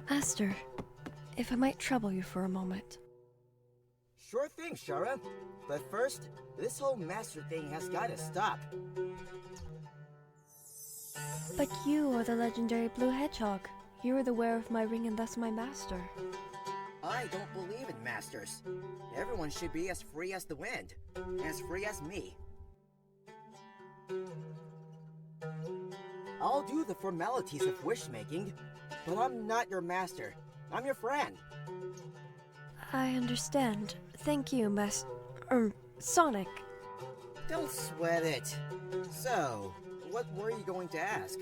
Master, if I might trouble you for a moment. Sure thing, Shara. But first, this whole master thing has gotta stop. But you are the legendary Blue Hedgehog. You are the wearer of my ring and thus my master. I don't believe in masters. Everyone should be as free as the wind, as free as me. I'll do the formalities of wish-making, but I'm not your master. I'm your friend. I understand. Thank you, Sonic. Don't sweat it. So, what were you going to ask?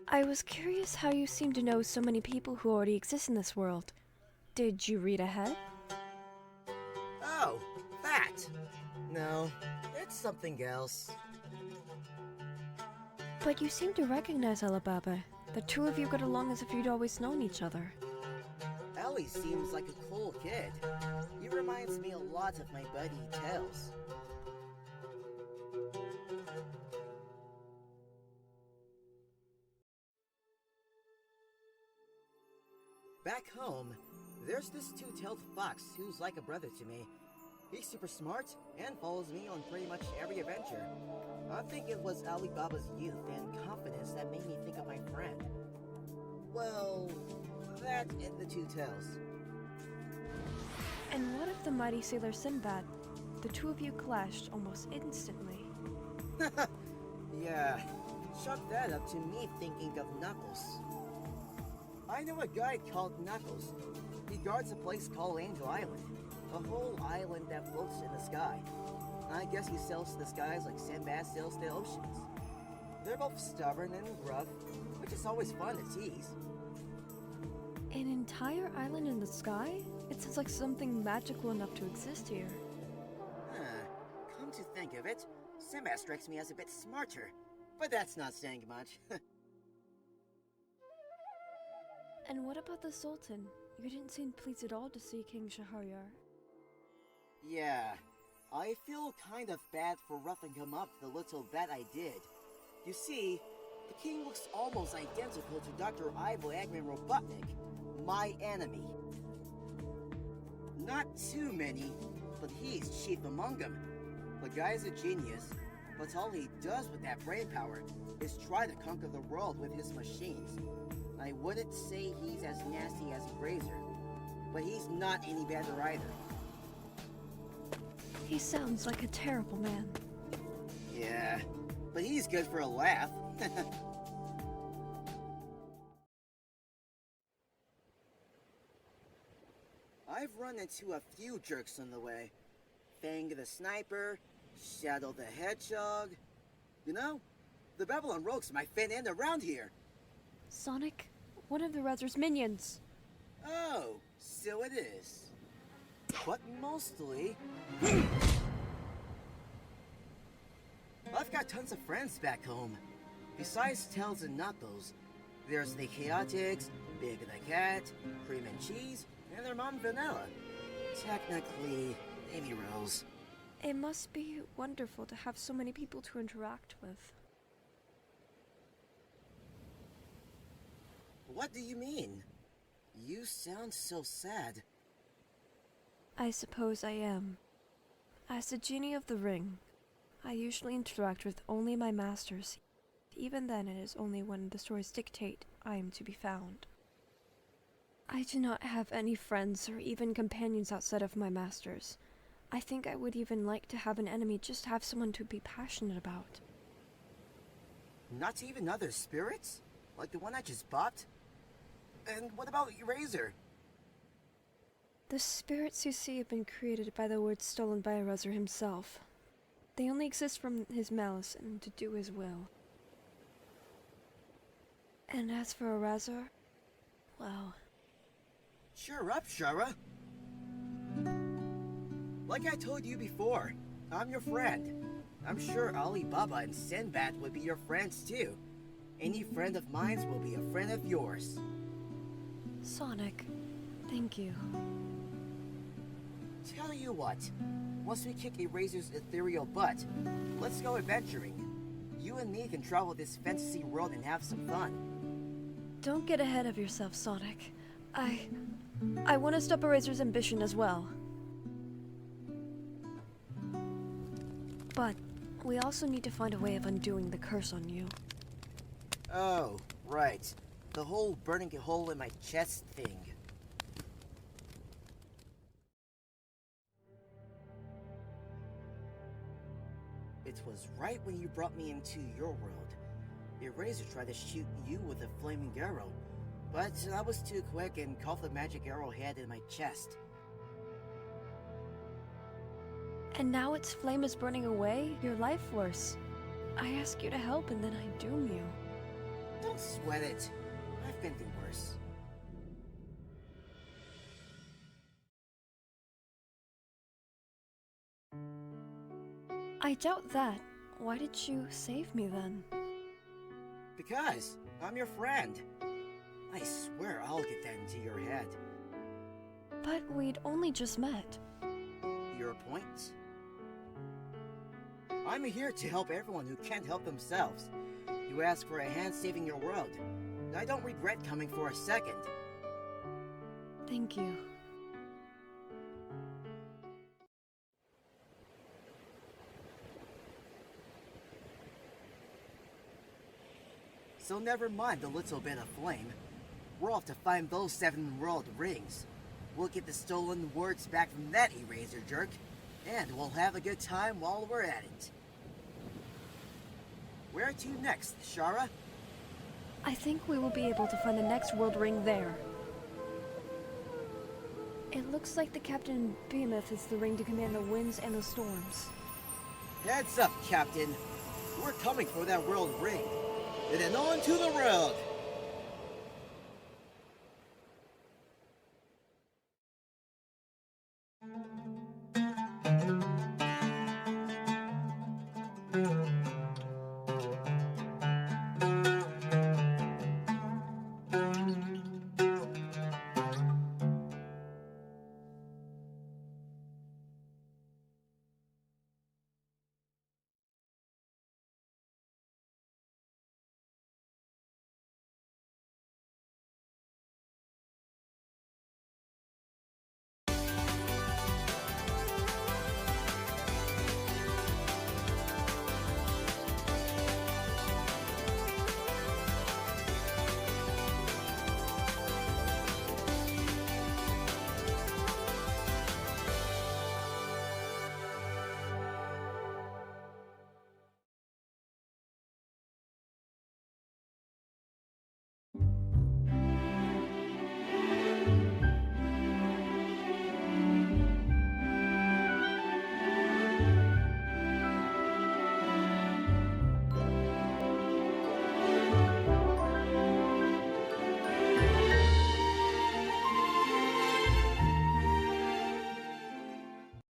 I was curious how you seem to know so many people who already exist in this world. Did you read ahead? Oh, that! No, it's something else. But you seem to recognize Alibaba. The two of you got along as if you'd always known each other. Ellie seems like a cool kid. He reminds me a lot of my buddy Tails. Back home, there's this two-tailed fox who's like a brother to me. He's super smart and follows me on pretty much every adventure. I think it was Alibaba's youth and confidence that made me think of my friend. Well, that and the two tails. And what if the mighty sailor Sinbad? The two of you clashed almost instantly. Yeah, chalk that up to me thinking of Knuckles. I know a guy called Knuckles. He guards a place called Angel Island, a whole island that floats in the sky. I guess he sails to the skies like Sinbad sails the oceans. They're both stubborn and rough, which is always fun to tease. An entire island in the sky? It sounds like something magical enough to exist here. Come to think of it, Sinbad strikes me as a bit smarter, but that's not saying much. And what about the Sultan? You didn't seem pleased at all to see King Shahryar. Yeah, I feel kind of bad for roughing him up the little bit I did. You see, the king looks almost identical to Dr. Ivo Eggman Robotnik, my enemy. Not too many, but he's chief among them. The guy's a genius, but all he does with that brain power is try to conquer the world with his machines. I wouldn't say he's as nasty as Razor, but he's not any better either. He sounds like a terrible man. Yeah, but he's good for a laugh. I've run into a few jerks on the way. Fang the Sniper, Shadow the Hedgehog. You know, the Babylon Rogues might fit in around here. Sonic, one of the Razor's minions. Oh, so it is. But mostly... I've got tons of friends back home. Besides Tails and Knuckles, there's the Chaotix, Big the Cat, Cream and Cheese, and their mom Vanilla. Technically, Amy Rose. It must be wonderful to have so many people to interact with. What do you mean? You sound so sad. I suppose I am. As the genie of the ring, I usually interact with only my masters. Even then, it is only when the stories dictate I am to be found. I do not have any friends or even companions outside of my masters. I think I would even like to have an enemy just to have someone to be passionate about. Not even other spirits? Like the one I just bought? And what about Razor? The spirits you see have been created by the words stolen by Razor himself. They only exist from his malice and to do his will. And as for Razor, well... Cheer up, Shara. Like I told you before, I'm your friend. I'm sure Alibaba and Sinbad would be your friends too. Any friend of mine will be a friend of yours. Sonic, thank you. Tell you what, once we kick Razor's ethereal butt, let's go adventuring. You and me can travel this fantasy world and have some fun. Don't get ahead of yourself, Sonic. I want to stop Eraser's ambition as well. But we also need to find a way of undoing the curse on you. Oh, right. The whole burning a hole in my chest thing. It was right when you brought me into your world. Eraser tried to shoot you with a flaming arrow, but I was too quick and caught the magic arrowhead in my chest. And now its flame is burning away your life force. I ask you to help and then I doom you. Don't sweat it. I've been through worse. I doubt that. Why did you save me then? Because I'm your friend. I swear I'll get that into your head. But we'd only just met. Your point? I'm here to help everyone who can't help themselves. You asked for a hand saving your world. I don't regret coming for a second. Thank you. So never mind the little bit of flame. We're off to find those 7 world rings. We'll get the stolen words back from that eraser jerk, and we'll have a good time while we're at it. Where to next, Shara? I think we will be able to find the next world ring there. It looks like the Captain Behemoth is the ring to command the winds and the storms. Heads up, Captain. We're coming for that world ring. And then on to the road!